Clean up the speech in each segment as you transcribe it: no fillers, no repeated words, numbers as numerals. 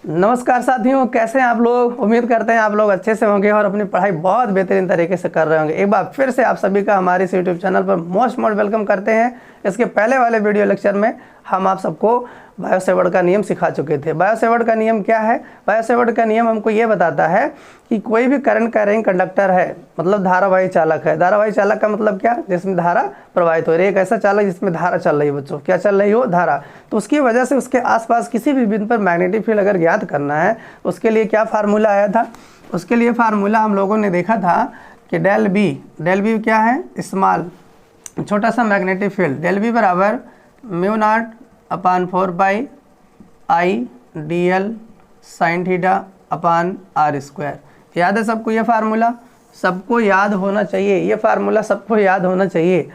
नमस्कार साथियों, कैसे हैं आप लोग। उम्मीद करते हैं आप लोग अच्छे से होंगे और अपनी पढ़ाई बहुत बेहतरीन तरीके से कर रहे होंगे। एक बार फिर से आप सभी का हमारे इस यूट्यूब चैनल पर मोस्ट वेलकम करते हैं। इसके पहले वाले वीडियो लेक्चर में हम आप सबको बायो सेवर्ट का नियम सिखा चुके थे। बायो सेवर्ट का नियम क्या है? बायो सेवर्ट का नियम हमको ये बताता है कि कोई भी करंट कैरिंग कंडक्टर है, मतलब धारावाही चालक है। धारावाही चालक का मतलब क्या? जिसमें धारा प्रवाहित हो रही है। एक ऐसा चालक जिसमें धारा चल रही है बच्चों, क्या चल रही हो? धारा। तो उसकी वजह से उसके आसपास किसी भी बिंदु पर मैग्नेटिक फील्ड अगर ज्ञात करना है, उसके लिए क्या फार्मूला आया था? उसके लिए फार्मूला हम लोगों ने देखा था कि डेल बी क्या है? स्मॉल छोटा सा मैग्नेटिक फील्ड, डेल बी बराबर mu naught upon 4 pi I D L sine theta upon R square. याद है सबको ये फार्मूला? सबको याद होना चाहिए, ये फार्मूला सबको याद होना चाहिए।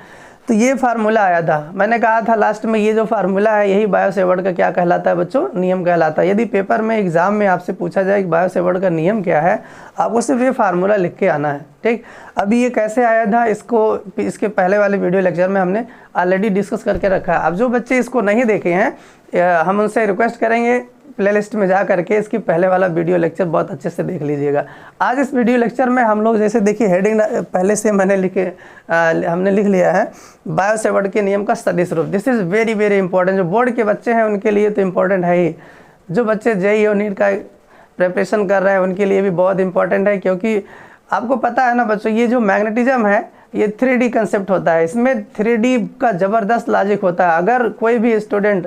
तो ये फार्मूला आया था, मैंने कहा था लास्ट में, ये जो फार्मूला है यही बायो सेवर्ट का क्या कहलाता है बच्चों? नियम कहलाता है। यदि पेपर में एग्जाम में आपसे पूछा जाए कि बायो सेवर्ट का नियम क्या है, आपको सिर्फ ये फार्मूला लिख के आना है, ठीक। अभी ये कैसे आया था, इसके पहले वाले वीडियो लेक्चर में हमने ऑलरेडी डिस्कस करके रखा है। अब जो बच्चे इसको नहीं देखे हैं, हम उनसे रिक्वेस्ट करेंगे प्लेलिस्ट में जा करके इसकी पहले वाला वीडियो लेक्चर बहुत अच्छे से देख लीजिएगा। आज इस वीडियो लेक्चर में हम लोग जैसे देखिए हेडिंग पहले से हमने लिख लिया है, बायो सेवर्ट के नियम का सदिश रूप। This is very very important. जो बोर्ड के बच्चे हैं उनके लिए तो इम्पोर्टेंट है ही, जो बच्चे जेईई और नीट का प्रिपरेशन कर रहे हैं उनके लिए भी बहुत इंपॉर्टेंट है। क्योंकि आपको पता है ना बच्चों, ये जो मैग्नेटिज्म है ये 3D कंसेप्ट होता है। इसमें 3D का ज़बरदस्त लॉजिक होता है। अगर कोई भी स्टूडेंट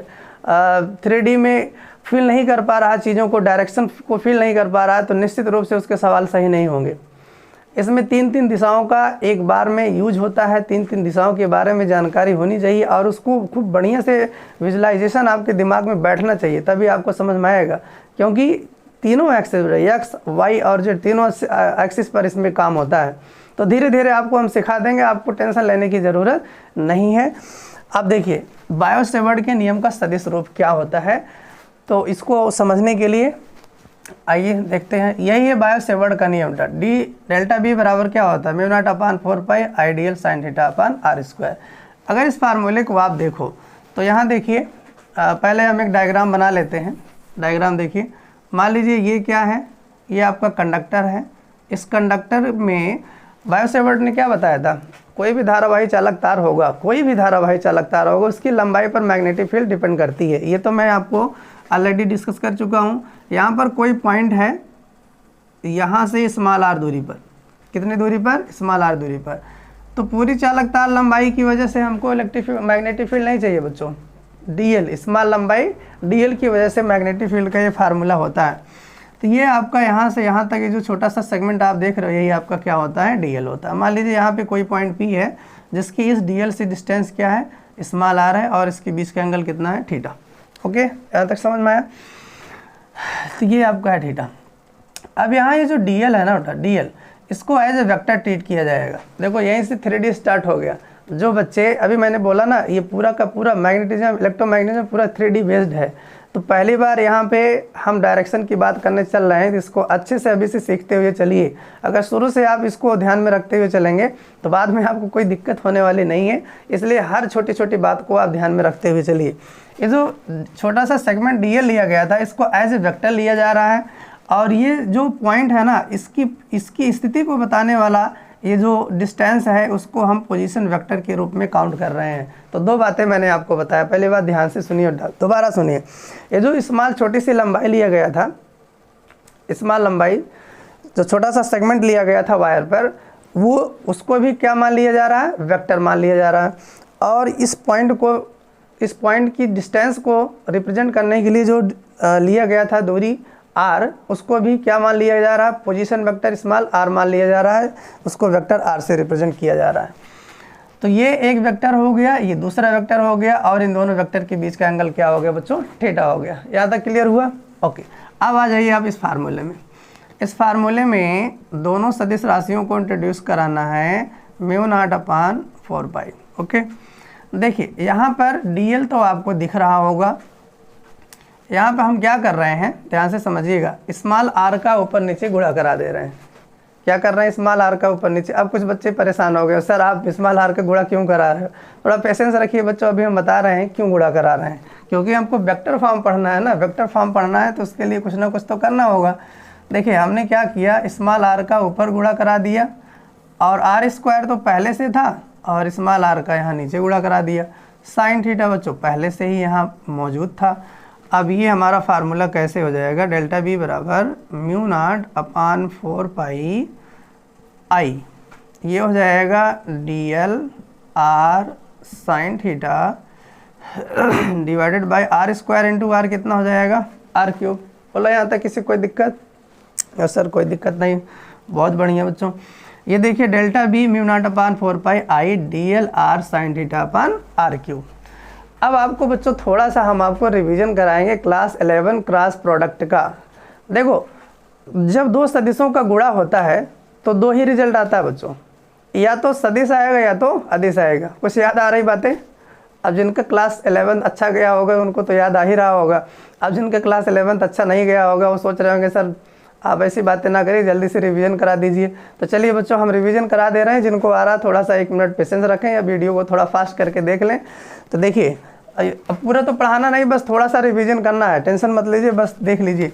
3D में फील नहीं कर पा रहा, चीज़ों को डायरेक्शन को फील नहीं कर पा रहा है, तो निश्चित रूप से उसके सवाल सही नहीं होंगे। इसमें 3 दिशाओं का एक बार में यूज होता है। 3 दिशाओं के बारे में जानकारी होनी चाहिए और उसको खूब बढ़िया से विजुलाइजेशन आपके दिमाग में बैठना चाहिए, तभी आपको समझ में आएगा। क्योंकि तीनों एक्सिस, एक्स वाई और जेड, तीनों एक्सिस पर इसमें काम होता है। तो धीरे धीरे आपको हम सिखा देंगे, आपको टेंशन लेने की ज़रूरत नहीं है। अब देखिए बायो सेवर्ट के नियम का सदिश रूप क्या होता है, तो इसको समझने के लिए आइए देखते हैं। यही है बायो सेवर्ट का नियम। डेल्टा बी बराबर क्या होता है? Mu naught upon 4 pi I D L sine theta upon R square. अगर इस फार्मूले को आप देखो तो यहाँ देखिए, पहले हम एक डायग्राम बना लेते हैं। डायग्राम देखिए, मान लीजिए ये क्या है? ये आपका कंडक्टर है। इस कंडक्टर में बायो सेवर्ट ने क्या बताया था? कोई भी धारावाही चालक तार होगा, कोई भी धारावाही चालक तार होगा, उसकी लंबाई पर मैग्नेटिक फील्ड डिपेंड करती है। ये तो मैं आपको ऑलरेडी डिस्कस कर चुका हूँ। यहाँ पर कोई पॉइंट है, यहाँ से स्मॉल आर दूरी पर, कितनी दूरी पर? स्मॉल आर दूरी पर। तो पूरी चालक तार लंबाई की वजह से हमको मैग्नेटिक फील्ड नहीं चाहिए बच्चों। डीएल, स्मॉल लंबाई डीएल की वजह से मैग्नेटिक फील्ड का ये फार्मूला होता है। तो ये आपका यहाँ से यहाँ तक ये जो छोटा सा सेगमेंट आप देख रहे हो, यही आपका क्या होता है? डीएल होता है। मान लीजिए यहाँ पे कोई पॉइंट पी है जिसकी इस डीएल से डिस्टेंस क्या है? स्मॉल आर है, और इसके बीच का एंगल कितना है? थीटा। ओके, यहाँ तक समझ में आया? तो ये आपका है थीटा। अब यहाँ ये जो डीएल है ना बेटा, डीएल, इसको एज ए वेक्टर ट्रीट किया जाएगा। देखो यहीं से 3D स्टार्ट हो गया। जो बच्चे, अभी मैंने बोला ना, ये पूरा का पूरा मैग्नेटिज्म, इलेक्ट्रोमैग्नेटिज्म पूरा 3D बेस्ड है। तो पहली बार यहाँ पे हम डायरेक्शन की बात करने चल रहे हैं, तो इसको अच्छे से अभी से सीखते हुए चलिए। अगर शुरू से आप इसको ध्यान में रखते हुए चलेंगे तो बाद में आपको कोई दिक्कत होने वाली नहीं है। इसलिए हर छोटी छोटी बात को आप ध्यान में रखते हुए चलिए। ये जो छोटा सा सेगमेंट डीएल लिया गया था, इसको एज ए वेक्टर लिया जा रहा है, और ये जो पॉइंट है ना, इसकी स्थिति को बताने वाला ये जो डिस्टेंस है उसको हम पोजीशन वेक्टर के रूप में काउंट कर रहे हैं। तो 2 बातें मैंने आपको बताया। पहली बात ध्यान से सुनिए, दोबारा सुनिए। ये जो स्मॉल छोटी सी लंबाई लिया गया था, स्मॉल लंबाई जो छोटा सा सेगमेंट लिया गया था वायर पर, वो उसको भी क्या मान लिया जा रहा है? वेक्टर मान लिया जा रहा है। और इस पॉइंट की डिस्टेंस को रिप्रेजेंट करने के लिए जो लिया गया था दूरी आर, उसको भी क्या मान लिया जा रहा है? पोजीशन वेक्टर स्मॉल आर मान लिया जा रहा है, उसको वेक्टर आर से रिप्रेजेंट किया जा रहा है। तो ये एक वेक्टर हो गया, ये दूसरा वेक्टर हो गया, और इन दोनों वेक्टर के बीच का एंगल क्या हो गया बच्चों? थीटा हो गया। यहाँ तक क्लियर हुआ? ओके, अब आ जाइए आप इस फार्मूले में। इस फार्मूले में दोनों सदिश राशियों को इंट्रोड्यूस कराना है, म्यू नॉट अपान 4 पाई। ओके, देखिए यहाँ पर डीएल तो आपको दिख रहा होगा। यहाँ पे हम क्या कर रहे हैं, ध्यान से समझिएगा, स्मॉल आर का ऊपर नीचे गुणा करा दे रहे हैं। क्या कर रहे हैं? स्मॉल आर का ऊपर नीचे। अब कुछ बच्चे परेशान हो गए, सर आप स्मॉल आर का गुणा क्यों करा रहे हो? थोड़ा पेशेंस रखिए बच्चों, अभी हम बता रहे हैं क्यों गुणा करा रहे हैं। क्योंकि हमको वेक्टर फॉर्म पढ़ना है ना, वेक्टर फॉर्म पढ़ना है तो उसके लिए कुछ ना कुछ तो करना होगा। देखिए हमने क्या किया, स्मॉल आर का ऊपर गुणा करा दिया और आर स्क्वायर तो पहले से था और स्मॉल आर का यहाँ नीचे गुणा करा दिया। साइन थीटा बच्चों पहले से ही यहाँ मौजूद था। अब ये हमारा फार्मूला कैसे हो जाएगा, डेल्टा बी बराबर mu naught upon 4 pi I, ये हो जाएगा D L R sine theta divided by R square into R, कितना हो जाएगा आर क्यूब। बोला यहाँ तक किसी कोई दिक्कत? सर कोई दिक्कत नहीं, बहुत बढ़िया बच्चों। ये देखिए delta B mu naught upon 4 pi I D L R sine theta upon R cube. अब आपको बच्चों थोड़ा सा हम आपको रिवीजन कराएंगे क्लास 11 क्रॉस प्रोडक्ट का। देखो जब दो सदिशों का गुणा होता है तो दो ही रिजल्ट आता है बच्चों, या तो सदिश आएगा या तो अदिश आएगा। कुछ याद आ रही बातें? अब जिनका क्लास 11 अच्छा गया होगा उनको तो याद आ ही रहा होगा। अब जिनका क्लास 11 अच्छा नहीं गया होगा वो सोच रहे होंगे सर आप ऐसी बातें ना करिए, जल्दी से रिवीजन करा दीजिए। तो चलिए बच्चों हम रिवीजन करा दे रहे हैं। जिनको आ रहा थोड़ा सा 1 मिनट पेशेंस रखें या वीडियो को थोड़ा फास्ट करके देख लें। तो देखिए अब पूरा तो पढ़ाना नहीं, बस थोड़ा सा रिवीजन करना है, टेंशन मत लीजिए, बस देख लीजिए।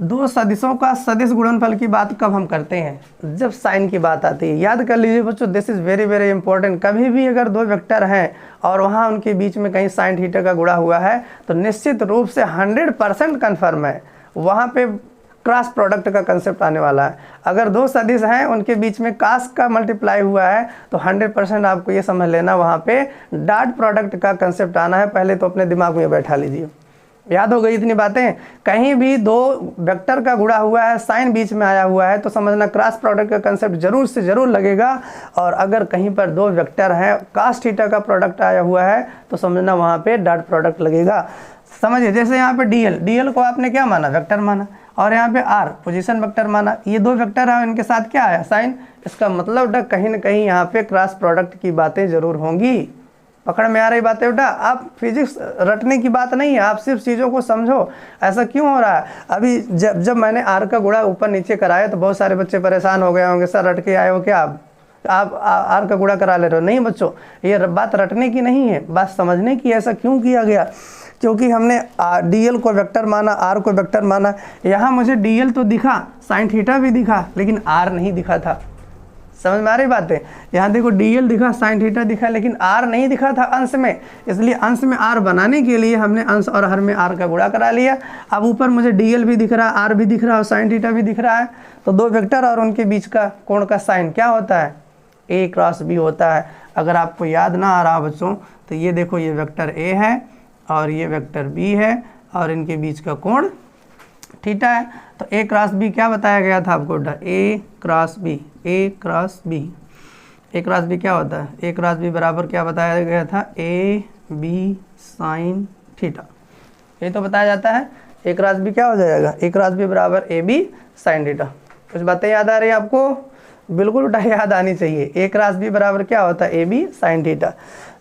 दो सदिशों का सदिश गुणनफल की बात कब हम करते हैं, जब साइन की बात आती है। याद कर लीजिए बच्चों, this is very very important. कभी भी अगर दो वेक्टर हैं और वहाँ उनके बीच में कहीं साइन थीटा का गुणा हुआ है तो निश्चित रूप से 100% कन्फर्म है वहाँ पे क्रॉस प्रोडक्ट का कंसेप्ट आने वाला है। अगर दो सदिश हैं उनके बीच में कास का मल्टीप्लाई हुआ है तो 100% आपको ये समझ लेना वहाँ पे डॉट प्रोडक्ट का कंसेप्ट आना है। पहले तो अपने दिमाग में बैठा लीजिए। याद हो गई इतनी बातें? कहीं भी दो वेक्टर का गुणा हुआ है, साइन बीच में आया हुआ है तो समझना क्रॉस प्रोडक्ट का कंसेप्ट जरूर से जरूर लगेगा। और अगर कहीं पर दो वेक्टर हैं, कास थीटा का प्रोडक्ट आया हुआ है तो समझना वहाँ पे डॉट प्रोडक्ट लगेगा। समझिए जैसे यहाँ पे डीएल को आपने क्या माना, वेक्टर माना, और यहाँ पे आर पोजीशन वेक्टर माना। ये दो वेक्टर है, इनके साथ क्या आया, साइन। इसका मतलब कहीं ना कहीं यहाँ पे क्रॉस प्रोडक्ट की बातें जरूर होंगी। पकड़ में आ रही बातें बेटा? आप फिजिक्स रटने की बात नहीं है, आप सिर्फ चीज़ों को समझो। ऐसा क्यों हो रहा है? अभी जब मैंने आर का गुणा ऊपर नीचे कराया तो बहुत सारे बच्चे परेशान हो गए होंगे, सर रट के आए हो क्या आप आर का गुणा करा ले रहे हो। नहीं बच्चों, ये बात रटने की नहीं है, बात समझने की। ऐसा क्यों किया गया? क्योंकि हमने डीएल को वेक्टर माना, आर को वेक्टर माना। यहाँ मुझे डीएल तो दिखा, साइन थीटा भी दिखा, लेकिन आर नहीं दिखा था। समझ में आ रही बातें? यहाँ देखो डीएल दिखा, साइन थीटा दिखा, लेकिन आर नहीं दिखा था अंश में। इसलिए अंश में आर बनाने के लिए हमने अंश और हर में आर का गुणा करा लिया। अब ऊपर मुझे डीएल भी दिख रहा है, आर भी दिख रहा है और साइन थीटा भी दिख रहा है। तो दो वेक्टर और उनके बीच का कोण का साइन क्या होता है, ए क्रॉस बी होता है। अगर आपको याद ना आ रहा बच्चों तो ये देखो, ये वेक्टर ए है और ये वेक्टर बी है और इनके बीच का कोण थीटा है। तो ए क्रॉस बी क्या बताया गया था आपको बेटा, A cross B, A cross B. A cross B क्या होता है, ए क्रॉस बी बराबर क्या बताया गया था, ए बी साइन थीटा। ये तो बताया जाता है। ए क्रॉस बी क्या हो जाएगा, ए क्रॉस बी बराबर ए बी साइन थीटा। कुछ बातें याद आ रही है आपको? बिल्कुल बेटा याद आनी चाहिए। ए क्रॉस बी बराबर क्या होता है, ए बी साइन थीटा।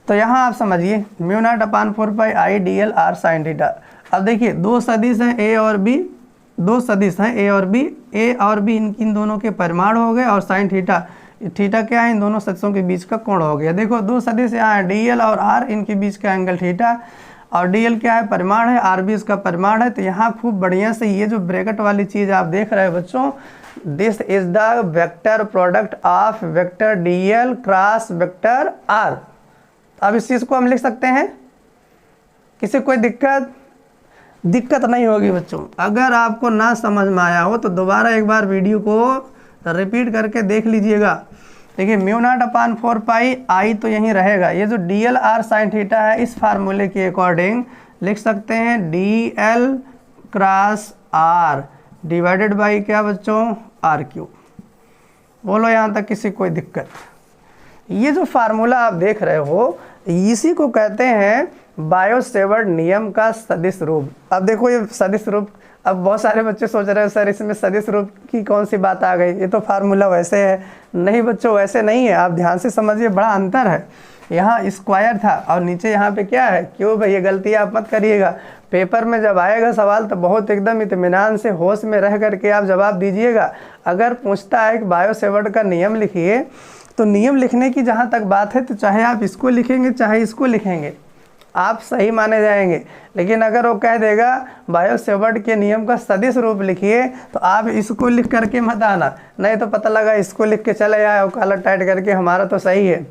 तो यहाँ आप समझिए mu naught upon 4 pi I D L R sine theta. अब देखिए दो सदिश हैं ए और बी, दो सदिश हैं ए और बी। ए और बी इन दोनों के परिमाण हो गए और साइन थीटा, थीटा क्या है, इन दोनों सदिशों के बीच का कोण हो गया। देखो दो सदिश यहाँ है, डी एल और आर, इनके बीच का एंगल थीटा। और डी एल क्या है, परिमाण है, आर बी इसका परिमाण है। तो यहाँ खूब बढ़िया से ये जो ब्रैकेट वाली चीज़ आप देख रहे हैं बच्चों, this is the vector product of vector D L cross vector R. अब इस चीज़ को हम लिख सकते हैं। किसी कोई दिक्कत नहीं होगी बच्चों। अगर आपको ना समझ में आया हो तो दोबारा एक बार वीडियो को रिपीट करके देख लीजिएगा। देखिए म्यू नॉट अपान 4 पाई आई तो यहीं रहेगा। ये जो D L R sine theta है, इस फार्मूले के अकॉर्डिंग लिख सकते हैं D L cross R divided by क्या बच्चों, आर क्यूब। बोलो यहाँ तक किसी कोई दिक्कत? ये जो फार्मूला आप देख रहे हो इसी को कहते हैं बायो-सेवर्ट नियम का सदिश रूप। अब देखो ये सदिश रूप, अब बहुत सारे बच्चे सोच रहे हैं सर इसमें सदिश रूप की कौन सी बात आ गई, ये तो फार्मूला वैसे है। नहीं बच्चों वैसे नहीं है, आप ध्यान से समझिए, बड़ा अंतर है। यहाँ स्क्वायर था और नीचे यहाँ पे क्या है, क्यूब है। ये गलती आप मत करिएगा। पेपर में जब आएगा सवाल तो बहुत एकदम इत्मीनान से होश में रह करके आप जवाब दीजिएगा। अगर पूछता है कि बायो-सेवर्ट का नियम लिखिए, तो नियम लिखने की जहाँ तक बात है तो चाहे आप इसको लिखेंगे चाहे इसको लिखेंगे, आप सही माने जाएंगे। लेकिन अगर वो कह देगा बायो सेवर्ट के नियम का सदिश रूप लिखिए, तो आप इसको लिख करके मत आना, नहीं तो पता लगा इसको लिख के चले आए और कॉलर टाइट करके हमारा तो सही है।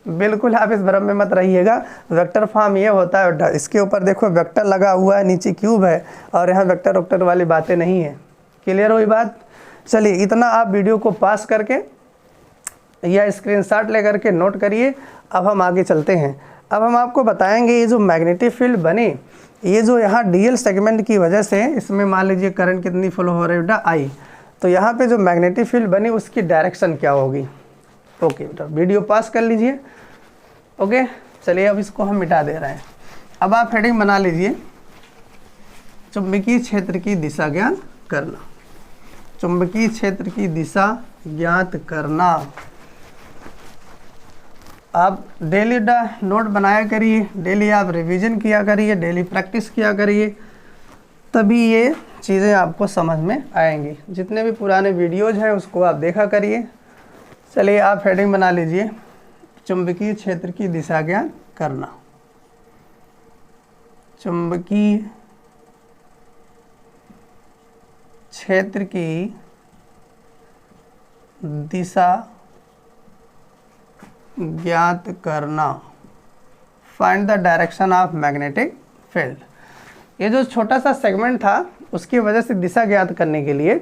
बिल्कुल आप इस भ्रम में मत रहिएगा। वेक्टर फॉर्म ये होता है बेटा, इसके ऊपर देखो वेक्टर लगा हुआ है, नीचे क्यूब है, और यहाँ वेक्टर वेक्टर वाली बातें नहीं है। क्लियर हुई बात? चलिए इतना आप वीडियो को पास करके या स्क्रीनशॉट ले करके नोट करिए। अब हम आगे चलते हैं। अब हम आपको बताएंगे ये जो मैग्नेटिक फील्ड बनी, ये जो यहाँ डीएल सेगमेंट की वजह से इसमें मान लीजिए करंट कितनी फ्लो हो रही है बेटा, आई। तो यहाँ पे जो मैग्नेटिक फील्ड बनी उसकी डायरेक्शन क्या होगी। ओके बेटा, वीडियो पास कर लीजिए। ओके चलिए अब इसको हम मिटा दे रहे हैं। अब आप हेडिंग बना लीजिए, चुंबकीय क्षेत्र की दिशा ज्ञात करना। चुंबकीय क्षेत्र की दिशा ज्ञात करना। आप डेली नोट बनाया करिए, डेली आप रिवीजन किया करिए, डेली प्रैक्टिस किया करिए, तभी ये चीज़ें आपको समझ में आएंगी। जितने भी पुराने वीडियोज़ हैं उसको आप देखा करिए। चलिए आप हेडिंग बना लीजिए, चुंबकीय क्षेत्र की दिशा ज्ञात करना। चुंबकीय क्षेत्र की दिशा ज्ञात करना। Find the direction of magnetic field. ये जो छोटा सा सेगमेंट था उसकी वजह से दिशा ज्ञात करने के लिए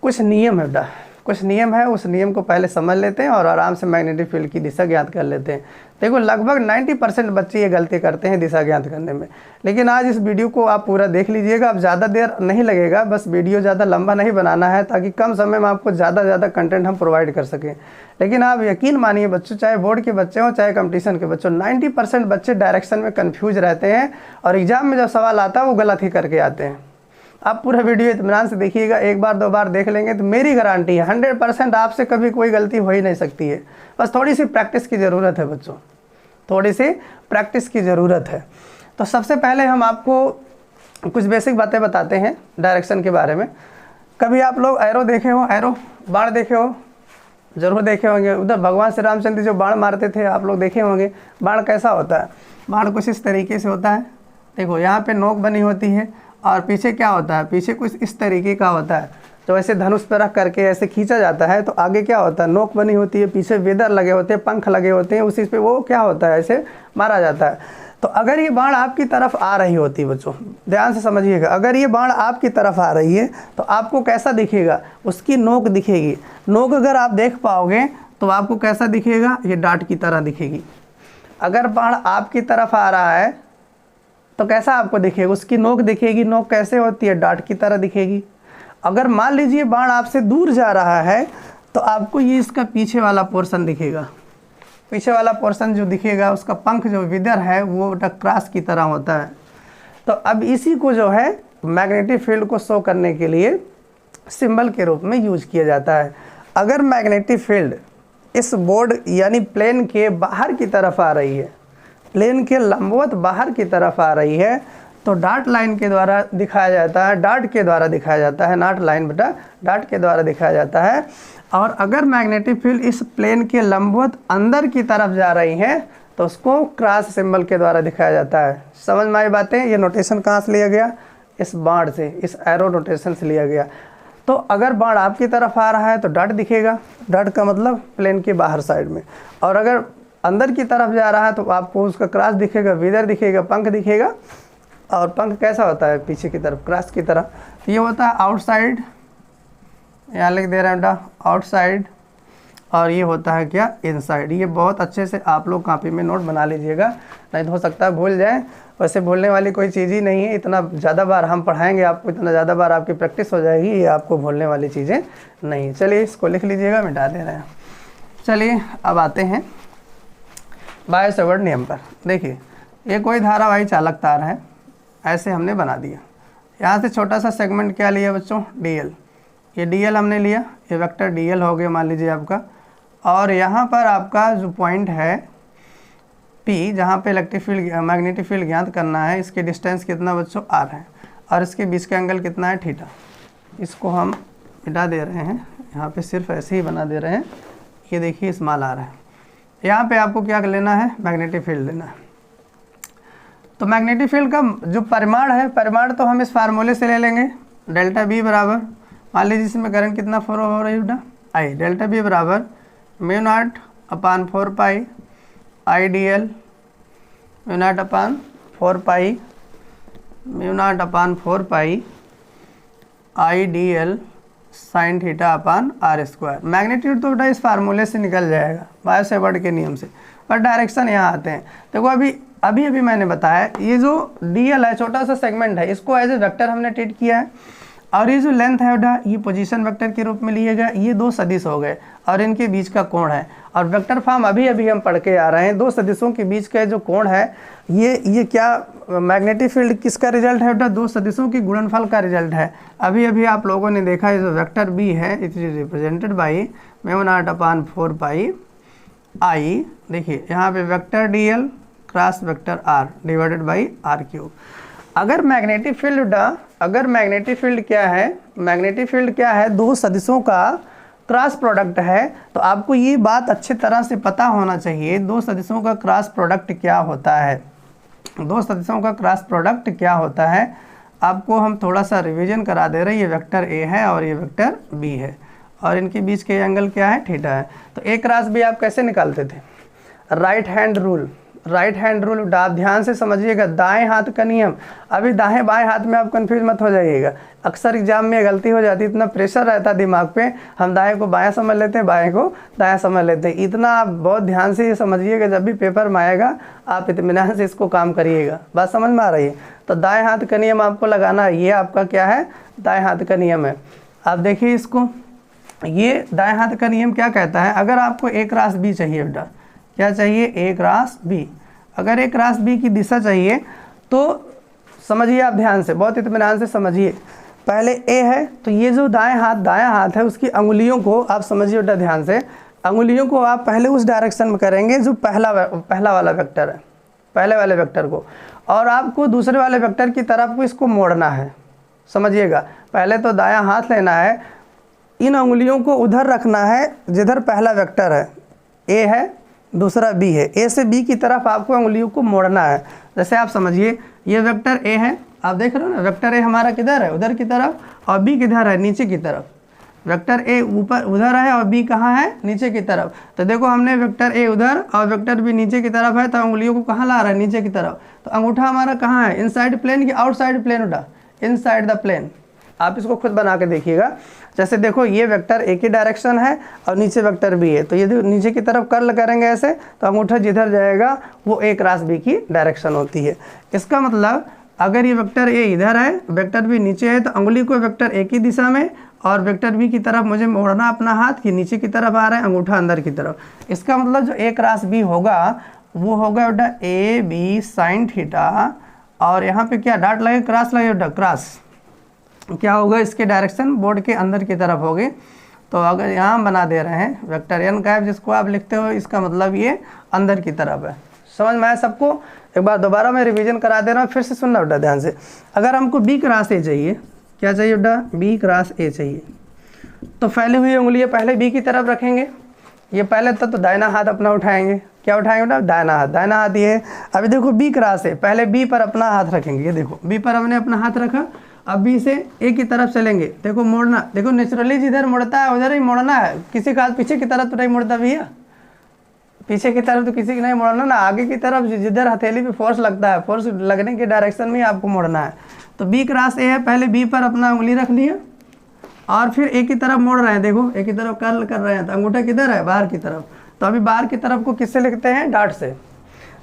कुछ नियम है बेटा, कुछ नियम है। उस नियम को पहले समझ लेते हैं और आराम से मैग्नेटिक फील्ड की दिशा ज्ञात कर लेते हैं। देखो लगभग 90% बच्चे ये गलती करते हैं दिशा ज्ञात करने में। लेकिन आज इस वीडियो को आप पूरा देख लीजिएगा। अब ज़्यादा देर नहीं लगेगा, बस वीडियो ज़्यादा लंबा नहीं बनाना है ताकि कम समय में आपको ज़्यादा कंटेंट हम प्रोवाइड कर सकें। लेकिन आप यकीन मानिए बच्चों, चाहे बोर्ड के बच्चे हों चाहे कंपटीशन के बच्चों, 90% बच्चे डायरेक्शन में कन्फ्यूज रहते हैं और एग्जाम में जब सवाल आता है वो गलत ही करके आते हैं। आप पूरा वीडियो इत्मीनान से देखिएगा, एक बार दो बार देख लेंगे तो मेरी गारंटी है 100% आपसे कभी कोई गलती हो ही नहीं सकती है। बस थोड़ी सी प्रैक्टिस की ज़रूरत है बच्चों, थोड़ी सी प्रैक्टिस की ज़रूरत है। तो सबसे पहले हम आपको कुछ बेसिक बातें बताते हैं डायरेक्शन के बारे में। कभी आप लोग एरो देखे हो, एरो बाण देखे हो, ज़रूर देखे होंगे। उधर भगवान श्री रामचंद्र जो बाण मारते थे आप लोग देखे होंगे। बाण कैसा होता है? बाण कुछ इस तरीके से होता है। देखो यहाँ पे नोक बनी होती है और पीछे क्या होता है, पीछे कुछ इस तरीके का होता है। तो ऐसे धनुष पर रख करके ऐसे खींचा जाता है तो आगे क्या होता है, नोक बनी होती है, पीछे वेदर लगे होते हैं, पंख लगे होते हैं, उसी पे वो क्या होता है, ऐसे मारा जाता है। तो अगर ये बाण आपकी तरफ आ रही होती बच्चों, ध्यान से समझिएगा, अगर ये बाण आपकी तरफ आ रही है तो आपको कैसा दिखेगा, उसकी नोक दिखेगी। नोक अगर आप देख पाओगे तो आपको कैसा दिखेगा, ये डार्ट की तरह दिखेगी। अगर बाण आपकी तरफ आ रहा है तो कैसा आपको दिखेगा, उसकी नोक दिखेगी। नोक कैसे होती है, डार्ट की तरह दिखेगी। अगर मान लीजिए बाण आपसे दूर जा रहा है तो आपको ये इसका पीछे वाला पोर्शन दिखेगा। पीछे वाला पोर्शन जो दिखेगा उसका पंख जो विदर है वो क्रॉस की तरह होता है। तो अब इसी को जो है मैग्नेटिक फील्ड को शो करने के लिए सिंबल के रूप में यूज किया जाता है। अगर मैग्नेटिक फील्ड इस बोर्ड यानी प्लेन के बाहर की तरफ आ रही है, प्लेन के लंबवत बाहर की तरफ आ रही है, तो डार्ट लाइन के द्वारा दिखाया जाता है, डार्ट के द्वारा दिखाया जाता है, नॉट लाइन बेटा, डार्ट के द्वारा दिखाया जाता है। और अगर मैग्नेटिक फील्ड इस प्लेन के लंबवत अंदर की तरफ जा रही है तो उसको क्रॉस सिंबल के द्वारा दिखाया जाता है। समझ में आई बातें? ये नोटेशन कहाँ से लिया गया, इस बाण से, इस एरो नोटेशन से लिया गया। तो अगर बाण आपकी तरफ आ रहा है तो डार्ट दिखेगा, डार्ट का मतलब प्लेन के बाहर साइड में। और अगर अंदर की तरफ जा रहा है तो आपको उसका क्रॉस दिखेगा, विदर दिखेगा, पंख दिखेगा। और पंख कैसा होता है, पीछे की तरफ क्रॉस की तरह। तो ये होता है आउटसाइड, यहाँ लिख दे रहे हैं बेटा आउटसाइड, और ये होता है क्या, इनसाइड। ये बहुत अच्छे से आप लोग कॉपी में नोट बना लीजिएगा, नहीं तो हो सकता है भूल जाए। वैसे भूलने वाली कोई चीज़ ही नहीं है, इतना ज़्यादा बार हम पढ़ाएंगे आपको, इतना ज़्यादा बार आपकी प्रैक्टिस हो जाएगी, ये आपको भूलने वाली चीज़ें नहीं। चलिए इसको लिख लीजिएगा, मिटा दे रहे हैं। चलिए अब आते हैं बायो सेवर्ट नियम पर। देखिए ये कोई धारावाही चालक तार है, ऐसे हमने बना दिया। यहाँ से छोटा सा सेगमेंट क्या लिया बच्चों, डीएल। ये डीएल हमने लिया, ये वेक्टर डीएल हो गया मान लीजिए आपका। और यहाँ पर आपका जो पॉइंट है पी, जहाँ पे इलेक्ट्रिक फील्ड मैग्नेटिक फील्ड ज्ञात करना है, इसके डिस्टेंस कितना बच्चों, आर है, और इसके बीच का एंगल कितना है, थीटा। इसको हम मिटा दे रहे हैं, यहाँ पे सिर्फ ऐसे ही बना दे रहे हैं। ये देखिए स्मॉल आर है। यहाँ पे आपको क्या लेना है, मैग्नेटिक फील्ड लेना है। तो मैग्नेटिक फील्ड का जो परिमाण है, परिमाण तो हम इस फार्मूले से ले लेंगे, डेल्टा बी बराबर, मान लीजिए इसमें करंट कितना फ्लो हो रहा है बेटा, आई, डेल्टा बी बराबर mu naught upon 4 pi I D L, mu naught upon 4 pi, mu naught upon 4 pi I D L sine theta upon R square. Magnitude तो बेटा इस फार्मूले से निकल जाएगा, बायो सेवर्ट के नियम से, पर डायरेक्शन यहाँ आते हैं। देखो अभी मैंने बताया ये जो डी एल है, छोटा सा सेगमेंट है, इसको एज ए वेक्टर हमने ट्रीट किया है, और ये जो लेंथ है बेटा ये पोजीशन वेक्टर के रूप में लिएगा। ये दो सदिश हो गए और इनके बीच का कोण है, और वेक्टर फॉर्म अभी हम पढ़ के आ रहे हैं, दो सदिशों के बीच का जो कोण है ये क्या मैग्नेटिक फील्ड किसका रिजल्ट है बेटा, दो सदिशों की गुणनफल का रिजल्ट है। अभी आप लोगों ने देखा ये जो वेक्टर बी है it is represented by mu naught upon 4 pi I, देखिए यहाँ पे vector D L cross vector R divided by R cube. अगर मैग्नेटिक फील्ड क्या है, मैग्नेटिक फील्ड क्या है, दो सदिशों का क्रॉस प्रोडक्ट है, तो आपको ये बात अच्छी तरह से पता होना चाहिए दो सदिशों का क्रॉस प्रोडक्ट क्या होता है। दो सदिशों का क्रॉस प्रोडक्ट क्या होता है आपको हम थोड़ा सा रिवीजन करा दे रहे हैं। ये वेक्टर ए है और ये वेक्टर बी है, और इनके बीच के एंगल क्या है, थीटा है। तो ए क्रॉस बी आप कैसे निकालते थे, राइट हैंड रूल आप ध्यान से समझिएगा, दाएं हाथ का नियम। अभी दाएं बाएं हाथ में आप कंफ्यूज मत हो जाइएगा, अक्सर एग्जाम में गलती हो जाती है, इतना प्रेशर रहता है दिमाग पे, हम दाएं को बायां समझ लेते हैं, बाएं को दायां समझ लेते हैं। इतना आप बहुत ध्यान से ये समझिएगा, जब भी पेपर में आएगा आप इत्मीनान से इसको काम करिएगा। बात समझ में आ रही है? तो दाएँ हाथ का नियम आपको लगाना है, ये आपका क्या है, दाएँ हाथ का नियम है। आप देखिए इसको, ये दाएँ हाथ का नियम क्या कहता है, अगर आपको ए क्रॉस बी चाहिए बेटा, क्या चाहिए, ए क्रॉस बी, अगर ए क्रॉस बी की दिशा चाहिए तो समझिए आप ध्यान से, बहुत इत्मीनान से समझिए। पहले ए है तो ये जो दायां हाथ है उसकी अंगुलियों को आप समझिए बेटा ध्यान से, अंगुलियों को आप पहले उस डायरेक्शन में करेंगे जो पहला वाला वेक्टर है, पहले वाले वेक्टर को, और आपको दूसरे वाले वेक्टर की तरफ को इसको मोड़ना है। समझिएगा, पहले तो दायां हाथ लेना है, इन अंगुलियों को उधर रखना है जिधर पहला वेक्टर है, ए है दूसरा बी है, ए से बी की तरफ आपको अंगुलियों को मोड़ना है। जैसे आप समझिए ये वेक्टर ए है, आप देख रहे हो ना, वेक्टर ए हमारा किधर है, उधर की तरफ, और बी किधर है, नीचे की तरफ। वेक्टर ए ऊपर उधर है और बी कहाँ है, नीचे की तरफ। तो देखो हमने वेक्टर ए उधर और वेक्टर बी नीचे की तरफ है, तो अंगुलियों को कहाँ ला रहा है, नीचे की तरफ। तो अंगूठा हमारा कहाँ है, इनसाइड प्लेन की आउटसाइड प्लेन उठा, इनसाइड द प्लेन। आप इसको खुद बना के देखिएगा। जैसे देखो ये वेक्टर ए की डायरेक्शन है और नीचे वेक्टर बी है, तो यदि नीचे की तरफ कर्ल करेंगे ऐसे तो अंगूठा जिधर जाएगा वो ए क्रॉस बी की डायरेक्शन होती है। इसका मतलब अगर ये वेक्टर ए इधर है, वेक्टर बी नीचे है, तो अंगुली को वेक्टर ए की दिशा में और वेक्टर बी की तरफ मुझे मोड़ना अपना हाथ कि नीचे की तरफ आ रहा है, अंगूठा अंदर की तरफ। इसका मतलब जो ए क्रॉस बी होगा वो होगा बेटा ए बी साइन थीटा, और यहाँ पे क्या डॉट लगे, क्रॉस लगे बेटा, क्रॉस क्या होगा, इसके डायरेक्शन बोर्ड के अंदर की तरफ होगी। तो अगर यहाँ बना दे रहे हैं वेक्टर एन कैप जिसको आप लिखते हो, इसका मतलब ये अंदर की तरफ है। समझ में आया सबको? एक बार दोबारा मैं रिवीजन करा दे रहा हूँ, फिर से सुनना बेटा ध्यान से। अगर हमको बी क्रॉस ए चाहिए, क्या चाहिए बेटा, बी क्रॉस ए चाहिए, तो फैली हुई उंगलियाँ पहले बी की तरफ रखेंगे। ये पहले तो दाहिना हाथ अपना उठाएंगे, क्या उठाएंगे बेटा, दाहिना हाथ ये। अभी देखो बी क्रॉस है, पहले बी पर अपना हाथ रखेंगे, ये देखो बी पर हमने अपना हाथ रखा। अब बी से ए की तरफ चलेंगे, देखो मोड़ना, देखो नेचुरली जिधर मुड़ता है उधर ही मोड़ना है, किसी का हाथ पीछे की तरफ तो नहीं मुड़ता भैया, पीछे की तरफ तो किसी की नहीं मोड़ना ना, आगे की तरफ जिधर हथेली पे फोर्स लगता है, फोर्स लगने के डायरेक्शन में ही आपको मोड़ना है। तो बी क्रॉस ए है, पहले बी पर अपना उंगली रख लिया और फिर ए की तरफ मोड़ रहे हैं, देखो ए की तरफ कर्ल कर रहे हैं, तो अंगूठा किधर है, बाहर की तरफ। तो अभी बाहर की तरफ को किससे लिखते हैं, डॉट से।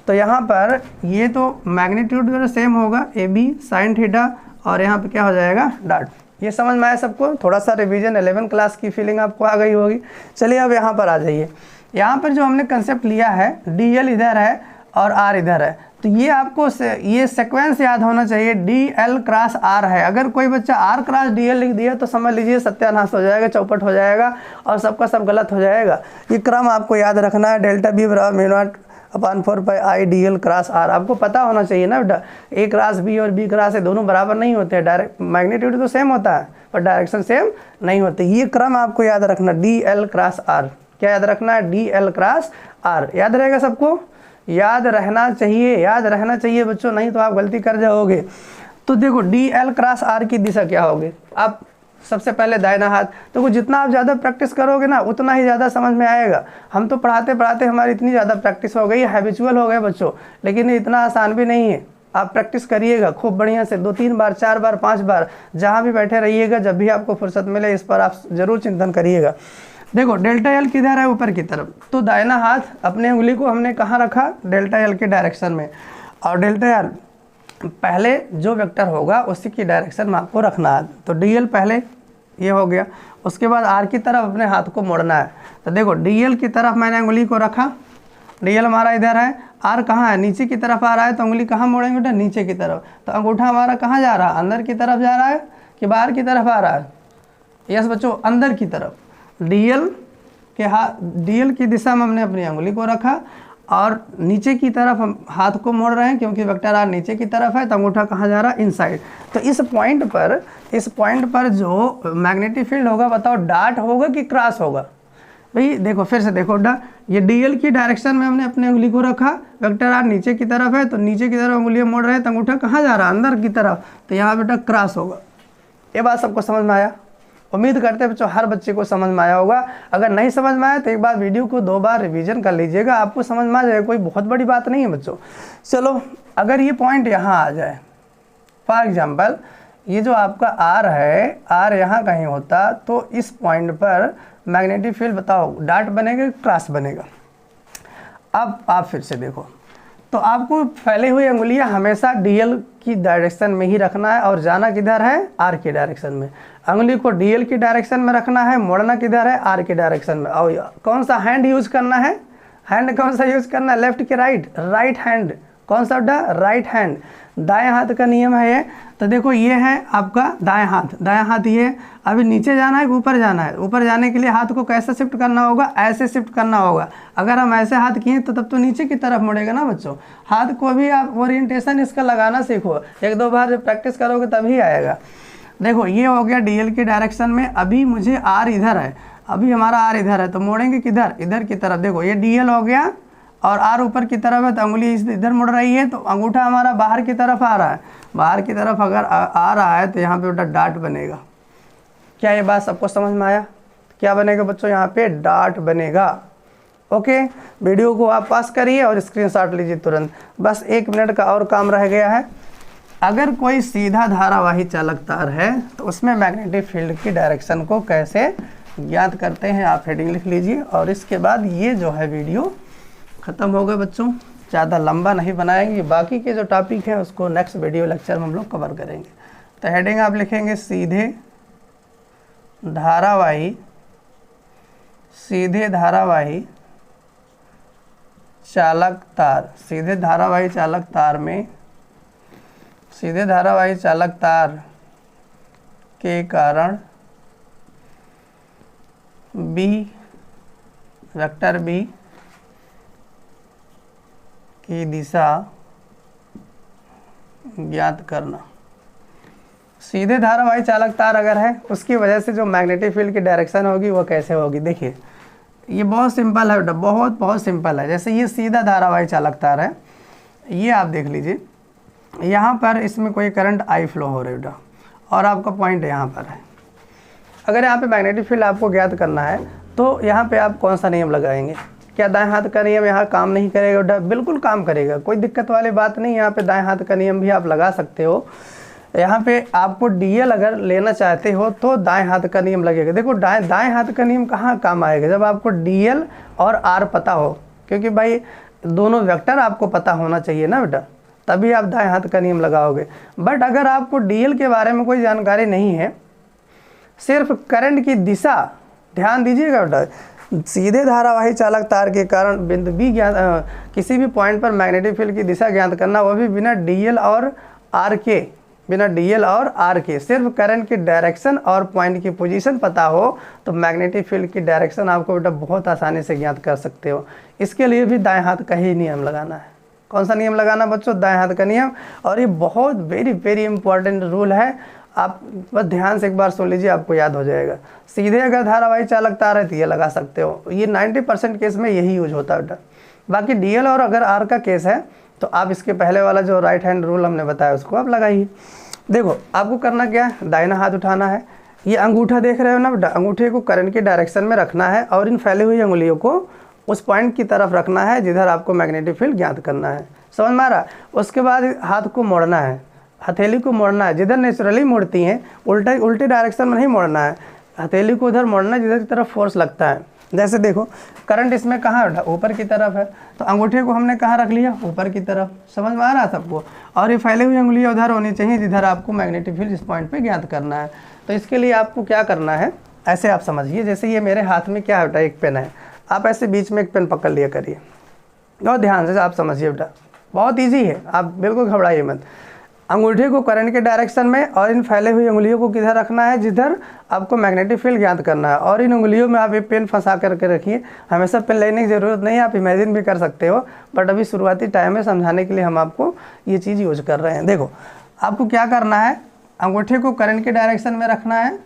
तो यहाँ पर ये तो मैग्नीट्यूड जो सेम होगा, ए बी साइन थीटा, और यहाँ पे क्या हो जाएगा, डॉट। ये समझ में आया सबको? थोड़ा सा रिवीजन 11 क्लास की फीलिंग आपको आ गई होगी। चलिए अब यहाँ पर आ जाइए। यहाँ पर जो हमने कंसेप्ट लिया है, डी एल इधर है और आर इधर है, तो ये आपको ये सीक्वेंस याद होना चाहिए, डी एल क्रॉस आर है। अगर कोई बच्चा आर क्रॉस डी एल लिख दिया तो समझ लीजिए सत्यानाश हो जाएगा, चौपट हो जाएगा और सबका सब गलत हो जाएगा। ये क्रम आपको याद रखना है, डेल्टा बी बराबर mu naught upon 4 pi I D L cross R. आपको पता होना चाहिए ना बेटा, ए क्रॉस बी और बी क्रॉस ए दोनों बराबर नहीं होते हैं, डायरेक्ट मैग्नीट्यूड तो सेम होता है पर डायरेक्शन सेम नहीं होती। ये क्रम आपको याद रखना, डी एल क्रॉस आर। क्या याद रखना है, डी एल क्रॉस आर। याद रहेगा सबको? याद रहना चाहिए, याद रहना चाहिए बच्चों, नहीं तो आप गलती कर जाओगे। तो देखो DL क्रॉस R की दिशा क्या होगी, आप सबसे पहले दाहिना हाथ, तो जितना आप ज़्यादा प्रैक्टिस करोगे ना उतना ही ज़्यादा समझ में आएगा। हम तो पढ़ाते पढ़ाते हमारी इतनी ज़्यादा प्रैक्टिस हो गई, हैबिचुअल हो गए बच्चों, लेकिन इतना आसान भी नहीं है। आप प्रैक्टिस करिएगा खूब बढ़िया से, 2-3 बार 4 बार 5 बार, जहाँ भी बैठे रहिएगा, जब भी आपको फुर्सत मिले इस पर आप ज़रूर चिंतन करिएगा। देखो डेल्टा एल किधर है, ऊपर की तरफ, तो दाहिना हाथ अपने उंगली को हमने कहाँ रखा, डेल्टा एल के डायरेक्शन में, और डेल्टा एल पहले जो वेक्टर होगा उसी की डायरेक्शन में आपको रखना है। तो DL पहले ये हो गया, उसके बाद R की तरफ अपने हाथ को मोड़ना है। तो देखो DL की तरफ मैंने उंगली को रखा, DL हमारा इधर है, R कहाँ है, नीचे की तरफ आ रहा है, तो उंगली कहाँ मोड़ेंगे बेटा, नीचे की तरफ। तो अंगूठा हमारा कहाँ जा रहा है, अंदर की तरफ जा रहा है कि बाहर की तरफ आ रहा है, यस बच्चों अंदर की तरफ। DL की दिशा में हमने अपनी उंगली को रखा और नीचे की तरफ हम हाथ को मोड़ रहे हैं, क्योंकि वेक्टर R नीचे की तरफ है, तो अंगूठा कहाँ जा रहा है, इनसाइड। तो इस पॉइंट पर जो मैग्नेटिक फील्ड होगा बताओ, डॉट होगा कि क्रॉस होगा भाई। देखो फिर से देखो, ये DL की डायरेक्शन में हमने अपनी उंगली को रखा, वेक्टर R नीचे की तरफ है, तो नीचे की तरफ उंगलियां मोड़ रहे हैं, तो अंगूठा कहाँ जा रहा है, अंदर की तरफ, तो यहाँ बेटा क्रॉस होगा। ये बात सबको समझ में आया? उम्मीद करते हैं बच्चों हर बच्चे को समझ में आया होगा। अगर नहीं समझ में आया तो एक बार वीडियो को 2 बार रिवीजन कर लीजिएगा, आपको समझ में आ जाएगा, कोई बहुत बड़ी बात नहीं है बच्चों। चलो अगर ये पॉइंट यहाँ आ जाए, फॉर एग्जांपल ये जो आपका R है, R यहाँ कहीं होता, तो इस पॉइंट पर मैग्नेटिक फील्ड बताओ डॉट बनेगा क्रॉस बनेगा। अब आप फिर से देखो, तो आपको फैले हुए उंगलियां हमेशा DL की डायरेक्शन में ही रखना है, और जाना किधर है, R की डायरेक्शन में। उंगली को DL की डायरेक्शन में रखना है, मोड़ना किधर है, R की डायरेक्शन में। और कौन सा हैंड यूज़ करना है, हैंड कौन सा यूज़ करना है, लेफ्ट के राइट, राइट हैंड, कौन सा बेटा, राइट हैंड। दाएं हाथ का नियम है ये। तो देखो ये है आपका दाएं हाथ ये। अभी नीचे जाना है कि ऊपर जाना है, ऊपर जाने के लिए हाथ को कैसे शिफ्ट करना होगा, ऐसे शिफ्ट करना होगा। अगर हम ऐसे हाथ किए तो तब तो नीचे की तरफ मुड़ेगा ना बच्चों। हाथ को भी आप ओरिएंटेशन इसका लगाना सीखो, 1-2 बार जब प्रैक्टिस करोगे तभी आएगा। देखो ये हो गया DL की डायरेक्शन में। अभी मुझे R इधर है, अभी हमारा R इधर है, तो मोड़ेंगे किधर, इधर की तरफ। देखो ये DL हो गया और R ऊपर की तरफ है, तो उंगली इधर मुड़ रही है, तो अंगूठा हमारा बाहर की तरफ आ रहा है। बाहर की तरफ अगर आ रहा है तो यहाँ पे बेटा डॉट बनेगा। क्या ये बात सबको समझ में आया? क्या बनेगा बच्चों, यहाँ पे डॉट बनेगा। ओके, वीडियो को आप पास करिए और स्क्रीनशॉट लीजिए तुरंत। बस 1 मिनट का और काम रह गया है। अगर कोई सीधा धारावाही चालक तार है तो उसमें मैग्नेटिक फील्ड की डायरेक्शन को कैसे ज्ञात करते हैं, आप हेडिंग लिख लीजिए। और इसके बाद ये जो है वीडियो ख़त्म हो गए बच्चों, ज़्यादा लंबा नहीं बनाएंगे। बाकी के जो टॉपिक हैं उसको नेक्स्ट वीडियो लेक्चर में हम लोग कवर करेंगे। तो हेडिंग आप लिखेंगे सीधे धारावाही चालक तार। सीधे धारावाही चालक तार के कारण वेक्टर B की दिशा ज्ञात करना। सीधे धारावाही चालक तार अगर है, उसकी वजह से जो मैग्नेटिक फील्ड की डायरेक्शन होगी वो कैसे होगी, देखिए ये बहुत सिंपल है बेटा, बहुत सिंपल है। जैसे ये सीधा धारावाही चालक तार है, ये आप देख लीजिए, यहाँ पर इसमें कोई करंट I फ्लो हो रहा है बेटा, और आपका पॉइंट यहाँ पर है। अगर यहाँ पे मैग्नेटिक फील्ड आपको ज्ञात करना है तो यहाँ पे आप कौन सा नियम लगाएंगे? क्या दाएं हाथ का नियम यहाँ काम नहीं करेगा बेटा? बिल्कुल काम करेगा, कोई दिक्कत वाली बात नहीं। यहाँ पे दाएं हाथ का नियम भी आप लगा सकते हो। यहाँ पे आपको DL अगर लेना चाहते हो तो दाएं हाथ का नियम लगेगा। देखो दाएं हाथ का नियम कहाँ काम आएगा, जब आपको DL और R पता हो, क्योंकि भाई दोनों वेक्टर आपको पता होना चाहिए ना बेटा, तभी आप दाएं हाथ का नियम लगाओगे। बट अगर आपको DL के बारे में कोई जानकारी नहीं है, सिर्फ करंट की दिशा, ध्यान दीजिएगा बेटा, सीधे धारावाही चालक तार के कारण बिंदु B ज्ञात, किसी भी पॉइंट पर मैग्नेटिक फील्ड की दिशा ज्ञात करना, वो भी बिना DL और R के, सिर्फ करंट की डायरेक्शन और पॉइंट की पोजीशन पता हो तो मैग्नेटिक फील्ड की डायरेक्शन आपको बेटा बहुत आसानी से ज्ञात कर सकते हो। इसके लिए भी दाएं हाथ का ही नियम लगाना है। कौन सा नियम लगाना बच्चों? दाएं हाथ का नियम। और ये बहुत वेरी इंपॉर्टेंट रूल है, आप बस ध्यान से एक बार सुन लीजिए, आपको याद हो जाएगा। सीधे अगर धारावाही चालक तार है तो ये लगा सकते हो, ये 90% केस में यही यूज होता है बेटा। बाकी DL और अगर R का केस है तो आप इसके पहले वाला जो राइट हैंड रूल हमने बताया उसको आप लगाइए। देखो आपको करना क्या है, दाहिना हाथ उठाना है, ये अंगूठा देख रहे हो ना, अंगूठे को करंट के डायरेक्शन में रखना है और इन फैली हुई उंगलियों को उस पॉइंट की तरफ रखना है जिधर आपको मैग्नेटिक फील्ड ज्ञात करना है। समझ में आ रहा? उसके बाद हाथ को मोड़ना है, हथेली को मोड़ना है, जिधर नेचुरली मोड़ती हैं उल्टे डायरेक्शन में नहीं मोड़ना है, हथेली को उधर मोड़ना है जिधर की तरफ फोर्स लगता है। जैसे देखो करंट इसमें कहाँ उठा, ऊपर की तरफ है, तो अंगूठे को हमने कहाँ रख लिया, ऊपर की तरफ। समझ में आ रहा सबको? और ये फैली हुई उंगलियाँ उधर होनी चाहिए जिधर आपको मैग्नेटिक फील्ड इस पॉइंट पे ज्ञात करना है। तो इसके लिए आपको क्या करना है, ऐसे आप समझिए, जैसे ये मेरे हाथ में क्या बेटा एक पेन है, आप ऐसे बीच में एक पेन पकड़ लिया करिए और ध्यान से आप समझिए बेटा, बहुत ईजी है, आप बिल्कुल घबराइए मत। अंगूठे को करंट के डायरेक्शन में और इन फैले हुई उंगलियों को किधर रखना है, जिधर आपको मैग्नेटिक फील्ड ज्ञात करना है। और इन उंगलियों में आप ये पेन फंसा करके रखिए, हमेशा पेन लेने की ज़रूरत नहीं है, आप इमेजिन भी कर सकते हो, बट अभी शुरुआती टाइम में समझाने के लिए हम आपको ये चीज़ यूज कर रहे हैं। देखो आपको क्या करना है, अंगूठे को करंट के डायरेक्शन में रखना है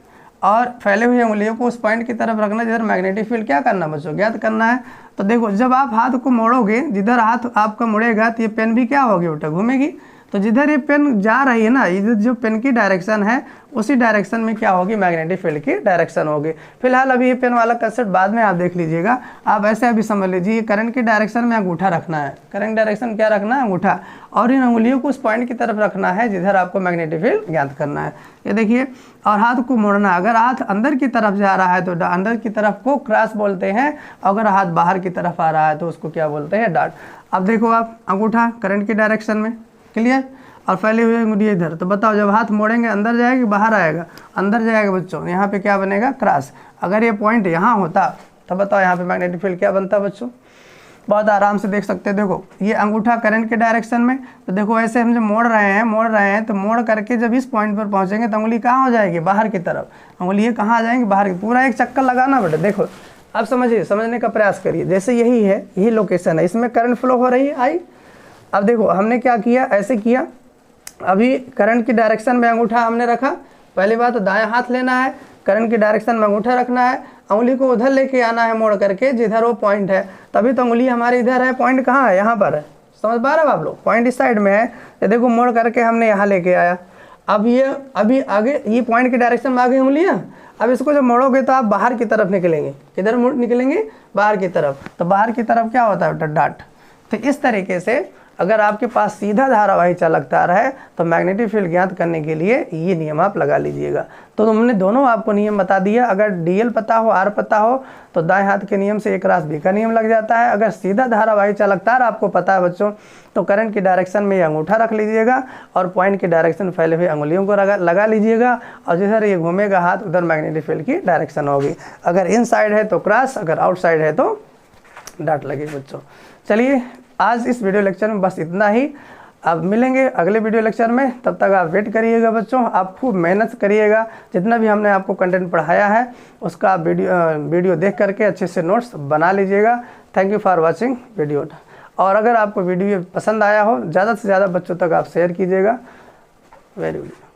और फैले हुए उंगलियों को उस पॉइंट की तरफ रखना जिधर मैग्नेटिक फील्ड क्या करना बच्चों, ज्ञात करना है। तो देखो जब आप हाथ को मोड़ोगे, जिधर हाथ आपका मुड़ेगा तो ये पेन भी क्या होगी बेटा, घूमेगी। तो जिधर ये पेन जा रही है ना, इधर जो पेन की डायरेक्शन है उसी डायरेक्शन में क्या होगी, मैग्नेटिक फील्ड की डायरेक्शन होगी। फिलहाल अभी ये पेन वाला कंसेप्ट बाद में आप देख लीजिएगा। आप ऐसे अभी समझ लीजिए, करंट की डायरेक्शन में अंगूठा रखना है, करंट डायरेक्शन क्या रखना है, अंगूठा, और इन उंगलियों को उस पॉइंट की तरफ रखना है जिधर आपको मैग्नेटिक फील्ड ज्ञात करना है। ये देखिए, और हाथ को मोड़ना, अगर हाथ अंदर की तरफ जा रहा है तो अंदर की तरफ को क्रॉस बोलते हैं, अगर हाथ बाहर की तरफ आ रहा है तो उसको क्या बोलते हैं, डॉट। अब देखो आप अंगूठा करंट की डायरेक्शन में, क्लियर, और फैली हुई उंगली इधर। तो बताओ जब हाथ मोड़ेंगे अंदर जाएगा बाहर आएगा, अंदर जाएगा बच्चों, यहाँ पे क्या बनेगा, क्रॉस। अगर ये पॉइंट यहाँ होता तो बताओ यहाँ पे मैग्नेटिक फील्ड क्या बनता बच्चों, बहुत आराम से देख सकते हैं। देखो ये अंगूठा करंट के डायरेक्शन में, तो देखो ऐसे हम जब मोड़ रहे हैं तो मोड़ करके जब इस पॉइंट पर पहुँचेंगे तो उंगली कहाँ हो जाएगी, बाहर की तरफ, उंगली ये कहाँ आ जाएंगी, बाहर की। पूरा एक चक्कर लगाना बेटा, देखो आप समझिए, समझने का प्रयास करिए। जैसे यही है, यही लोकेशन है, इसमें करंट फ्लो हो रही है, आई। अब देखो हमने क्या किया, ऐसे किया, अभी करंट की डायरेक्शन में अंगूठा हमने रखा। पहली बात तो दायां हाथ लेना है, करंट की डायरेक्शन में अंगूठा रखना है, उंगली को उधर लेके आना है मोड़ करके जिधर वो पॉइंट है। तभी तो उंगली हमारी इधर है, पॉइंट कहाँ है, यहाँ पर है। समझ पा रहे हो आप लोग, पॉइंट इस साइड में है। ये देखो मोड़ करके हमने यहाँ लेके आया। अब ये अभी आगे ये पॉइंट की डायरेक्शन में आगे उंगलियाँ, अब इसको जब मोड़ोगे तो आप बाहर की तरफ निकलेंगे। किधर निकलेंगे, बाहर की तरफ। तो बाहर की तरफ क्या होता है बेटा, डॉट। तो इस तरीके से अगर आपके पास सीधा धारावाही चालक तार है तो मैग्नेटिक फील्ड ज्ञात करने के लिए ये नियम आप लगा लीजिएगा। तो हमने दोनों आपको नियम बता दिया। अगर DL पता हो, R पता हो तो दाएं हाथ के नियम से एक रास B का नियम लग जाता है। अगर सीधा धारावाही चालक तार आपको पता है बच्चों, तो करंट की डायरेक्शन में ये अंगूठा रख लीजिएगा और पॉइंट की डायरेक्शन फैले हुए अंगुलियों को लगा लीजिएगा, और जिधर ये घूमेगा हाथ उधर मैग्नेटिक फील्ड की डायरेक्शन होगी। अगर इन साइड है तो क्रॉस, अगर आउट साइड है तो डॉट लगेगी बच्चों। चलिए आज इस वीडियो लेक्चर में बस इतना ही। अब मिलेंगे अगले वीडियो लेक्चर में, तब तक आप वेट करिएगा बच्चों। आप खूब मेहनत करिएगा, जितना भी हमने आपको कंटेंट पढ़ाया है उसका आप वीडियो देख करके अच्छे से नोट्स बना लीजिएगा। Thank you for watching video. और अगर आपको वीडियो पसंद आया हो, ज़्यादा से ज़्यादा बच्चों तक आप शेयर कीजिएगा। Very good.